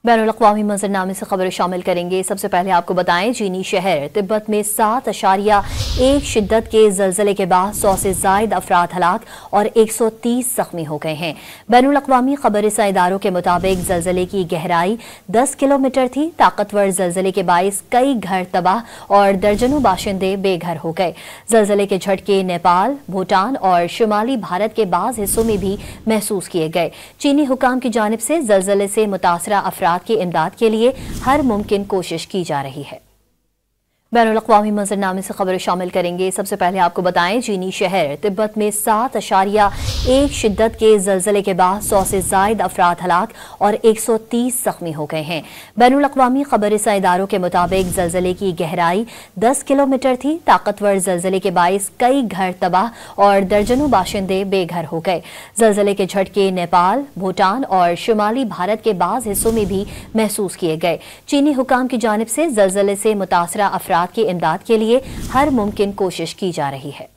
बैनुल-अक़वामी मंजरनामे से खबर शामिल करेंगे। सबसे पहले आपको बताएं, चीनी शहर तिब्बत में 7.1 शिद्दत के ज़लज़ले के बाद 100 से ज़ायद अफराद हलाक और 130 ज़ख्मी हो गए हैं। बैनुल-अक़वामी खबर-रसां इदारों के मुताबिक ज़लज़ले की गहराई 10 किलोमीटर थी। ताकतवर ज़लज़ले के बाइस कई घर तबाह और दर्जनों बाशिंदे बेघर हो गए। ज़लज़ले के झटके नेपाल, भूटान और शुमाली भारत के बाज़ हिस्सों में भी महसूस किए गए। चीनी हुकाम की जानिब से ज़लज़ले से मुतासरा अफराद की इमदाद के लिए हर मुमकिन कोशिश की जा रही है। बैनुल-अक़वामी मंजरनामे से खबर शामिल करेंगे। सबसे पहले आपको बताएं, चीनी शहर तिब्बत में 7.1 शिद्दत के ज़लज़ले के बाद 100 से ज़ायद अफराद हलाक और 130 ज़ख्मी हो गए हैं। बैनुल-अक़वामी खबर-रसां इदारों के मुताबिक ज़लज़ले की गहराई 10 किलोमीटर थी। ताकतवर ज़लज़ले के बाइस कई घर तबाह और दर्जनों बाशिंदे बेघर हो गए। ज़लज़ले के झटके नेपाल, भूटान और शुमाली भारत के बाज़ हिस्सों में भी महसूस किए गए। चीनी हुकाम की जानिब से ज़लज़ले से मुतासरा अफराद की इमदाद के लिए हर मुमकिन कोशिश की जा रही है।